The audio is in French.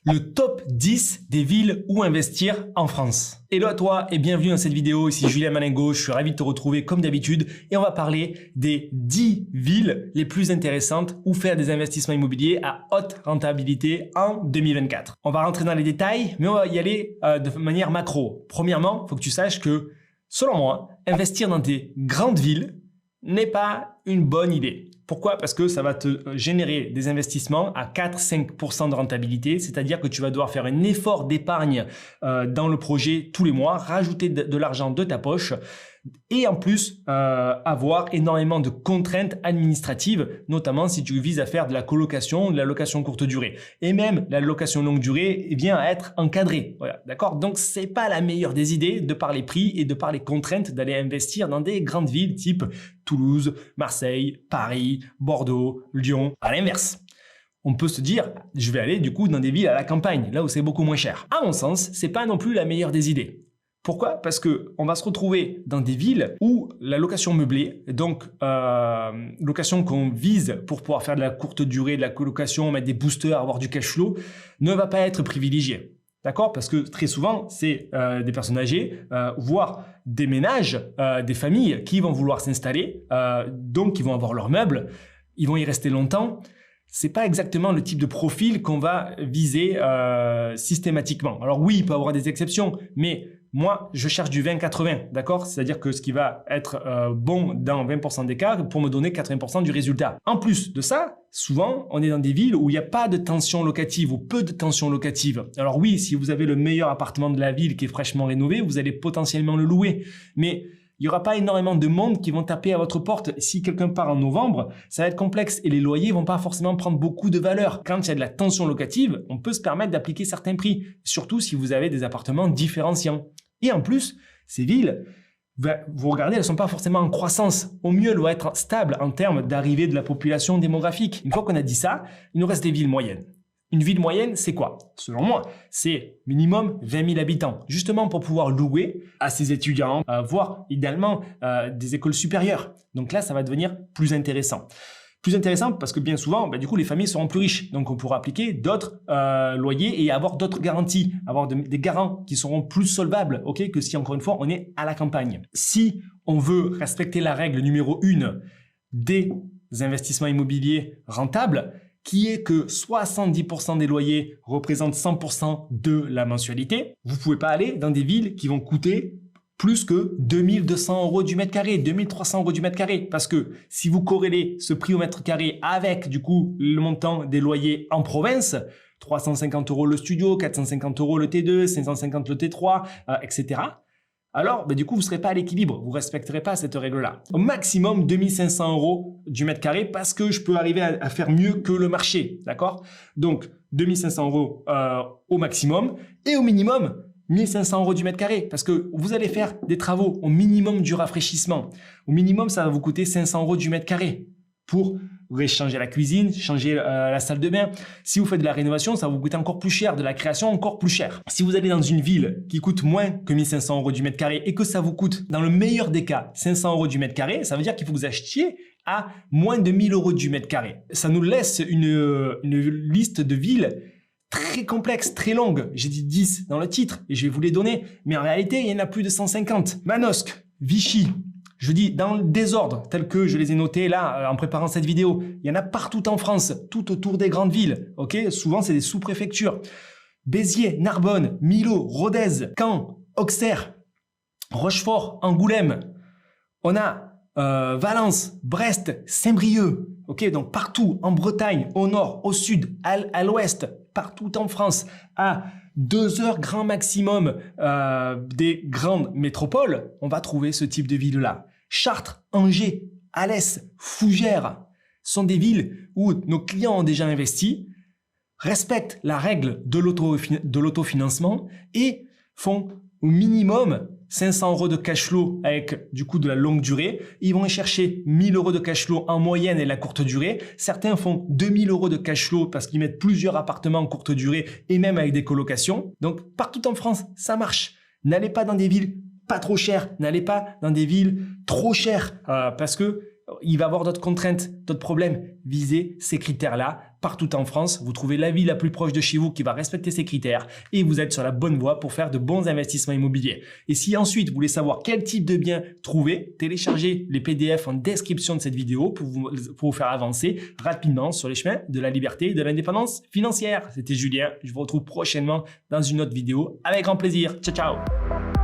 Le top 10 des villes où investir en France. Hello à toi et bienvenue dans cette vidéo, ici Julien Malingo, je suis ravi de te retrouver comme d'habitude et on va parler des 10 villes les plus intéressantes où faire des investissements immobiliers à haute rentabilité en 2024. On va rentrer dans les détails mais on va y aller de manière macro. Premièrement, il faut que tu saches que selon moi, investir dans des grandes villes n'est pas une bonne idée. Pourquoi? Parce que ça va te générer des investissements à 4-5% de rentabilité, c'est-à-dire que tu vas devoir faire un effort d'épargne dans le projet tous les mois, rajouter de l'argent de ta poche et en plus avoir énormément de contraintes administratives, notamment si tu vises à faire de la colocation, de la location courte durée. Et même la location longue durée vient à être encadrée. Voilà, d'accord? Donc, c'est pas la meilleure des idées de par les prix et de par les contraintes d'aller investir dans des grandes villes type Toulouse, Marseille, Paris, Bordeaux, Lyon. À l'inverse, on peut se dire, je vais aller du coup dans des villes à la campagne, là où c'est beaucoup moins cher. À mon sens, c'est pas non plus la meilleure des idées. Pourquoi? Parce que on va se retrouver dans des villes où la location meublée, donc location qu'on vise pour pouvoir faire de la courte durée, de la colocation, mettre des boosters, avoir du cash flow, ne va pas être privilégiée. D'accord? Parce que très souvent, c'est des personnes âgées, voire des ménages, des familles qui vont vouloir s'installer, donc qui vont avoir leurs meubles, ils vont y rester longtemps. C'est pas exactement le type de profil qu'on va viser systématiquement. Alors oui, il peut y avoir des exceptions, mais moi, je cherche du 20-80, d'accord? C'est-à-dire que ce qui va être bon dans 20% des cas pour me donner 80% du résultat. En plus de ça, souvent, on est dans des villes où il n'y a pas de tension locative ou peu de tension locative. Alors oui, si vous avez le meilleur appartement de la ville qui est fraîchement rénové, vous allez potentiellement le louer. Mais il n'y aura pas énormément de monde qui vont taper à votre porte. Si quelqu'un part en novembre, ça va être complexe et les loyers vont pas forcément prendre beaucoup de valeur. Quand il y a de la tension locative, on peut se permettre d'appliquer certains prix, surtout si vous avez des appartements différenciants. Et en plus, ces villes, vous regardez, elles ne sont pas forcément en croissance. Au mieux, elles vont être stables en termes d'arrivée de la population démographique. Une fois qu'on a dit ça, il nous reste des villes moyennes. Une ville moyenne, c'est quoi? Selon moi, c'est minimum 20 000 habitants, justement pour pouvoir louer à ses étudiants, voire idéalement des écoles supérieures. Donc là, ça va devenir plus intéressant. Plus intéressant parce que bien souvent, du coup, les familles seront plus riches. Donc, on pourra appliquer d'autres loyers et avoir d'autres garanties, avoir des garants qui seront plus solvables, ok, que si, encore une fois, on est à la campagne. Si on veut respecter la règle numéro 1 des investissements immobiliers rentables, qui est que 70% des loyers représentent 100% de la mensualité, vous ne pouvez pas aller dans des villes qui vont coûter plus que 2200 € du mètre carré, 2300 € du mètre carré. Parce que si vous corrélez ce prix au mètre carré avec du coup le montant des loyers en province, 350 € le studio, 450 € le T2, 550 € le T3, etc. Alors, du coup, vous ne serez pas à l'équilibre, vous ne respecterez pas cette règle-là. Au maximum, 2500 € du mètre carré parce que je peux arriver à faire mieux que le marché, d'accord? Donc, 2500 € au maximum et au minimum, 1500 € du mètre carré parce que vous allez faire des travaux au minimum du rafraîchissement. Au minimum, ça va vous coûter 500 € du mètre carré pour changer la cuisine, changer la salle de bain. Si vous faites de la rénovation, ça va vous coûter encore plus cher, de la création encore plus cher. Si vous allez dans une ville qui coûte moins que 1500 € du mètre carré et que ça vous coûte, dans le meilleur des cas, 500 € du mètre carré, ça veut dire qu'il faut que vous achetiez à moins de 1000 € du mètre carré. Ça nous laisse une liste de villes très complexe, très longue. J'ai dit 10 dans le titre et je vais vous les donner. Mais en réalité, il y en a plus de 150. Manosque, Vichy, je dis dans le désordre tel que je les ai notés là en préparant cette vidéo. Il y en a partout en France, tout autour des grandes villes. Ok, souvent, c'est des sous-préfectures. Béziers, Narbonne, Millau, Rodez, Caen, Auxerre, Rochefort, Angoulême. On a Valence, Brest, Saint-Brieuc. Ok, donc partout en Bretagne, au nord, au sud, à l'ouest, partout en France, à 2 heures grand maximum des grandes métropoles, on va trouver ce type de villes-là. Chartres, Angers, Alès, Fougères sont des villes où nos clients ont déjà investi, respectent la règle de l'autofinancement et font au minimum 500 € de cash flow avec du coup de la longue durée. Ils vont chercher 1000 € de cash flow en moyenne et la courte durée. Certains font 2000 € de cash flow parce qu'ils mettent plusieurs appartements en courte durée et même avec des colocations. Donc partout en France, ça marche. N'allez pas dans des villes pas trop chères. N'allez pas dans des villes trop chères parce que il va y avoir d'autres contraintes, d'autres problèmes. Visez ces critères-là partout en France. Vous trouvez la ville la plus proche de chez vous qui va respecter ces critères et vous êtes sur la bonne voie pour faire de bons investissements immobiliers. Et si ensuite vous voulez savoir quel type de bien trouver, téléchargez les PDF en description de cette vidéo pour vous faire avancer rapidement sur les chemins de la liberté et de l'indépendance financière. C'était Julien. Je vous retrouve prochainement dans une autre vidéo avec grand plaisir. Ciao, ciao!